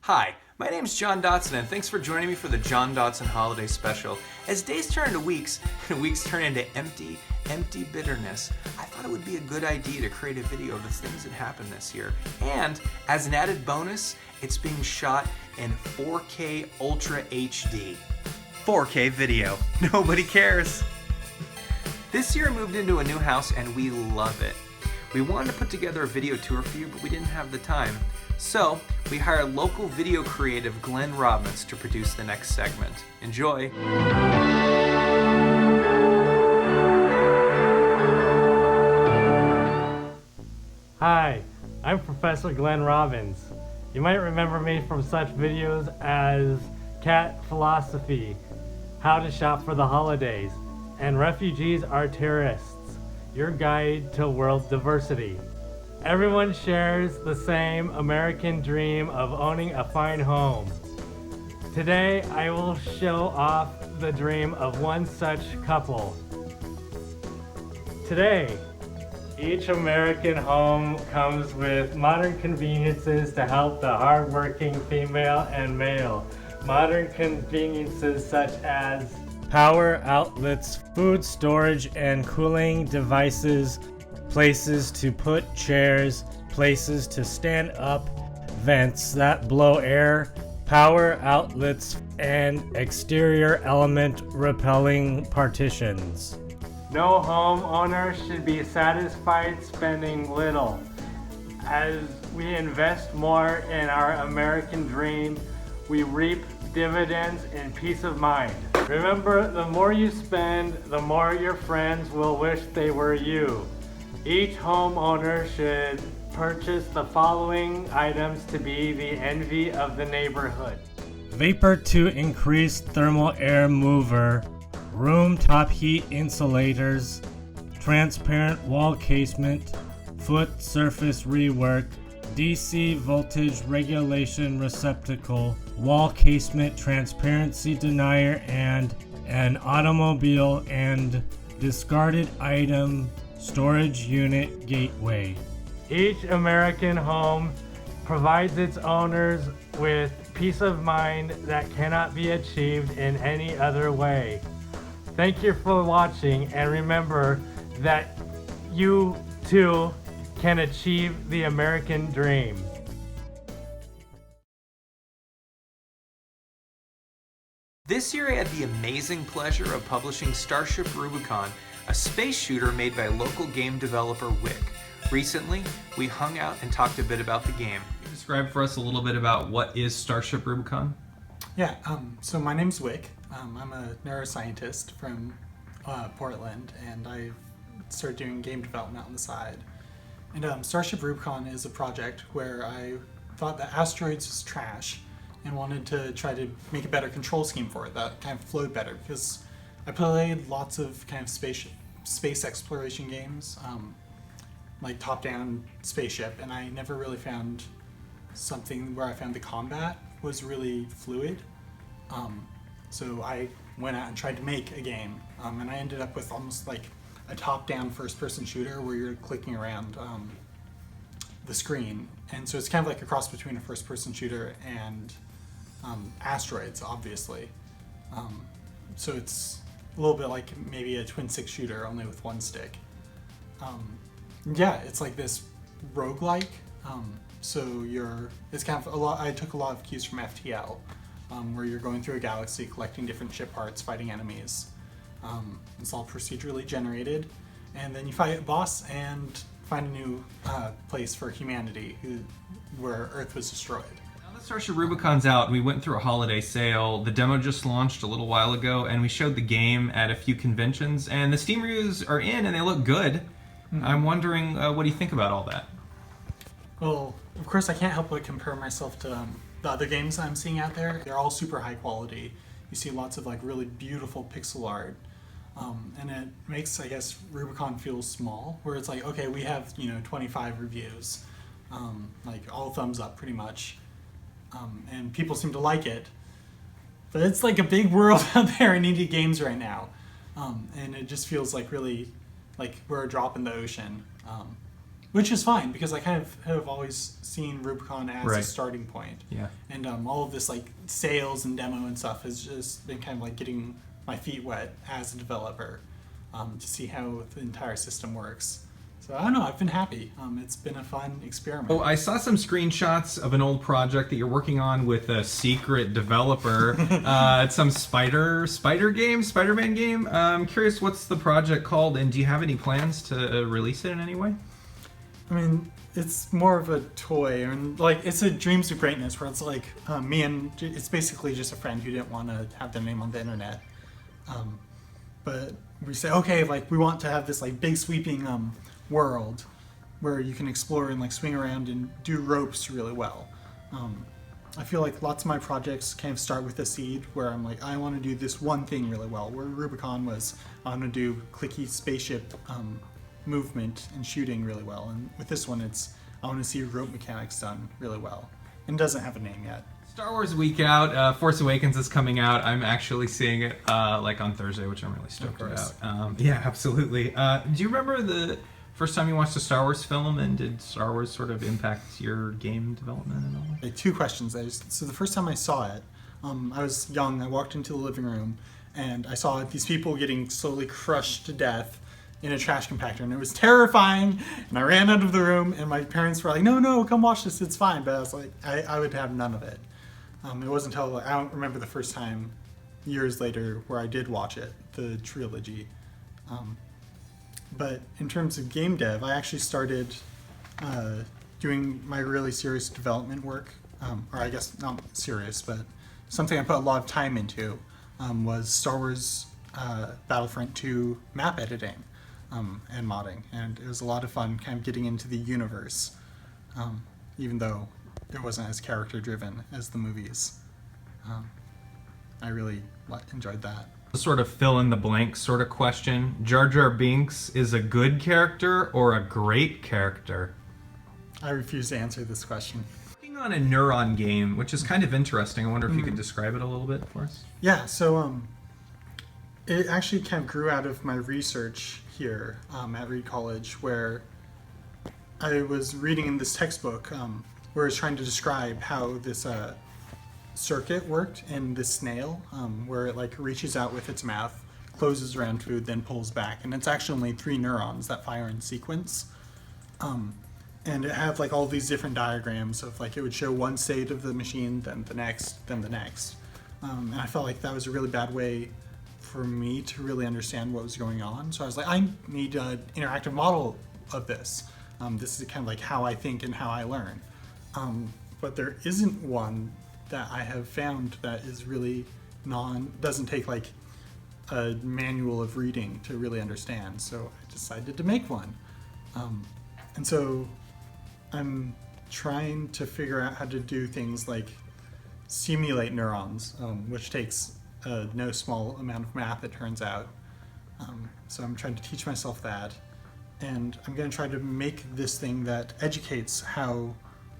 Hi, my name's Jon Dodson, and thanks for joining me for the Jon Dodson Holiday Special. As days turn into weeks, and weeks turn into empty bitterness, I thought it would be a good idea to create a video of the things that happened this year. And, as an added bonus, it's being shot in 4K Ultra HD. 4K video. Nobody cares. This year I moved into a new house, and we love it. We wanted to put together a video tour for you, but we didn't have the time. So, we hired local video creative Glenn Robbins to produce the next segment. Enjoy! Hi, I'm Professor Glenn Robbins. You might remember me from such videos as Cat Philosophy, How to Shop for the Holidays, and Refugees Are Terrorists, your guide to world diversity. Everyone shares the same American dream of owning a fine home. Today, I will show off the dream of one such couple. Today, each American home comes with modern conveniences to help the hardworking female and male. Modern conveniences such as power outlets, food storage and cooling devices, places to put chairs, places to stand up, vents that blow air, power outlets, and exterior element repelling partitions. No homeowner should be satisfied spending little. As we invest more in our American dream, we reap dividends in peace of mind. Remember, the more you spend, the more your friends will wish they were you. Each homeowner should purchase the following items to be the envy of the neighborhood. Vapor to increase thermal air mover, room top heat insulators, transparent wall casement, foot surface rework, DC voltage regulation receptacle, wall casement transparency denier, and an automobile and discarded item storage unit gateway. Each American home provides its owners with peace of mind that cannot be achieved in any other way. Thank you for watching, and remember that you too can achieve the American dream. This year I had the amazing pleasure of publishing Starship Rubicon, a space shooter made by local game developer Wick. Recently, we hung out and talked a bit about the game. Can you describe for us a little bit about what is Starship Rubicon? Yeah, so my name's Wick. I'm a neuroscientist from Portland, and I started doing game development on the side. And Starship Rubicon is a project where I thought that asteroids was trash and wanted to try to make a better control scheme for it that kind of flowed better, because I played lots of kind of space exploration games, like top-down spaceship, and I never really found something where I found the combat was really fluid. So I went out and tried to make a game, and I ended up with almost like a top-down first-person shooter where you're clicking around the screen, and so it's kind of like a cross between a first-person shooter and asteroids, obviously. So it's a little bit like maybe a twin stick shooter, only with one stick. Yeah, it's like this roguelike. So it's kind of a lot. I took a lot of cues from FTL, where you're going through a galaxy, collecting different ship parts, fighting enemies. It's all procedurally generated, and then you fight a boss and find a new place for humanity, where Earth was destroyed. Now that Starship Rubicon's out, we went through a holiday sale. The demo just launched a little while ago, and we showed the game at a few conventions, and the Steam reviews are in, and they look good. Mm-hmm. I'm wondering, what do you think about all that? Well, of course I can't help but compare myself to the other games I'm seeing out there. They're all super high quality. You see lots of like really beautiful pixel art. And it makes, I guess, Rubicon feel small, where it's like, okay, we have, 25 reviews, like all thumbs up pretty much, and people seem to like it. But it's like a big world out there in indie games right now, and it just feels like really, like we're a drop in the ocean. which is fine because I kind of have always seen Rubicon as a Right. starting point. Yeah. And all of this like sales and demo and stuff has just been kind of like getting my feet wet as a developer to see how the entire system works. So I don't know, I've been happy. It's been a fun experiment. Oh, I saw some screenshots of an old project that you're working on with a secret developer. It's some Spider-Man game. I'm curious, what's the project called, and do you have any plans to release it in any way? I mean, it's more of a toy, and like it's a Dreams of Greatness where it's like me and it's basically just a friend who didn't want to have their name on the internet. But we say, okay, like we want to have this like big sweeping world where you can explore and like swing around and do ropes really well. I feel like lots of my projects kind of start with a seed where I'm like, I want to do this one thing really well. Where Rubicon was, I want to do clicky spaceship movement and shooting really well. And with this one, it's I want to see rope mechanics done really well. And it doesn't have a name yet. Star Wars week out. Force Awakens is coming out. I'm actually seeing it like on Thursday, which I'm really stoked about. Yeah, absolutely. Do you remember the first time you watched a Star Wars film, and did Star Wars sort of impact your game development at all? Okay, 2 questions there. So the first time I saw it, I was young. I walked into the living room, and I saw these people getting slowly crushed to death in a trash compactor, and it was terrifying. And I ran out of the room, and my parents were like, "No, come watch this. It's fine." But I was like, I would have none of it. It wasn't until I don't remember the first time, years later, where I did watch it, the trilogy. But in terms of game dev, I actually started doing my really serious development work, or I guess not serious, but something I put a lot of time into was Star Wars Battlefront 2 map editing and modding. And it was a lot of fun kind of getting into the universe, even though it wasn't as character driven as the movies. I really enjoyed that. Sort of fill in the blank sort of question. Jar Jar Binks is a good character or a great character? I refuse to answer this question. Working on a Neuron game, which is kind of interesting. I wonder if you could describe it a little bit for us. Yeah, so it actually kind of grew out of my research here at Reed College, where I was reading in this textbook where it's trying to describe how this circuit worked in this snail, where it like reaches out with its mouth, closes around food, then pulls back, and it's actually only 3 neurons that fire in sequence. And it had like all these different diagrams of like it would show one state of the machine, then the next, then the next. And I felt like that was a really bad way for me to really understand what was going on. So I was like, I need an interactive model of this. This is kind of like how I think and how I learn. But there isn't one that I have found that is really doesn't take like a manual of reading to really understand. So I decided to make one. And so I'm trying to figure out how to do things like simulate neurons, which takes no small amount of math, it turns out. So I'm trying to teach myself that. And I'm going to try to make this thing that educates how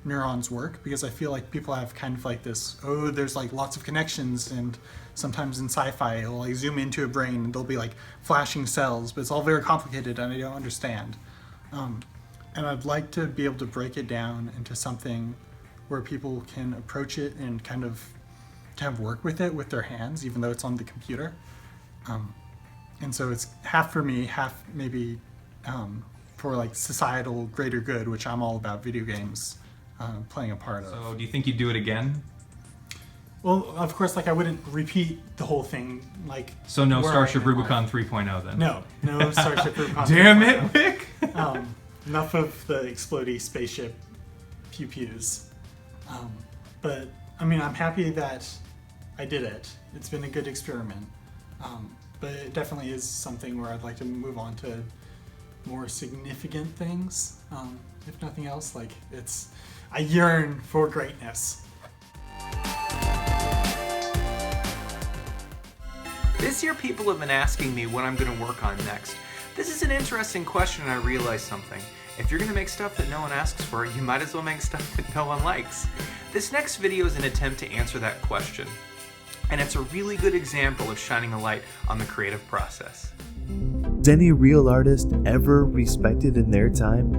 neurons work, because I feel like people have kind of like this, oh, there's like lots of connections, and sometimes in sci-fi it'll like zoom into a brain and there'll be like flashing cells, but it's all very complicated and I don't understand. And I'd like to be able to break it down into something where people can approach it and kind of work with it with their hands, even though it's on the computer. And so it's half for me, half maybe for like societal greater good, which I'm all about video games playing a part of. So do you think you'd do it again? Well, of course, like I wouldn't repeat the whole thing, like. So no where Starship I am in Rubicon life. 3.0 then? No Starship Rubicon. Damn 3.0. it, Vic! Enough of the explodey spaceship pew-pews. But I mean, I'm happy that I did it. It's been a good experiment. But it definitely is something where I'd like to move on to more significant things. If nothing else, like I yearn for greatness. This year people have been asking me what I'm going to work on next. This is an interesting question, and I realized something. If you're going to make stuff that no one asks for, you might as well make stuff that no one likes. This next video is an attempt to answer that question. And it's a really good example of shining a light on the creative process. Was any real artist ever respected in their time?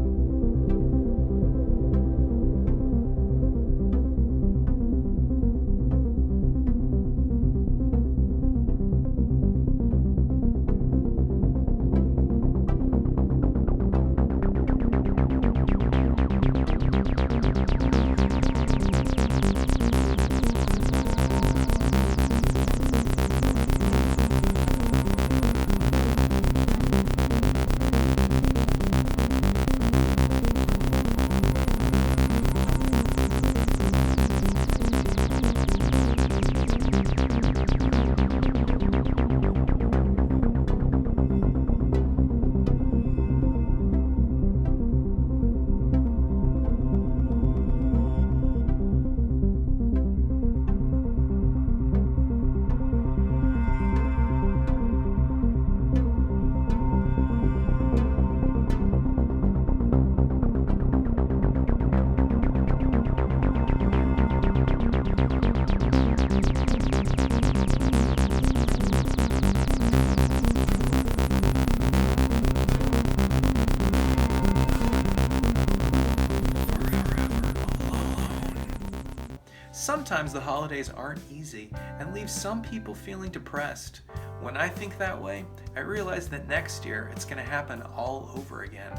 Sometimes the holidays aren't easy and leave some people feeling depressed. When I think that way, I realize that next year it's going to happen all over again.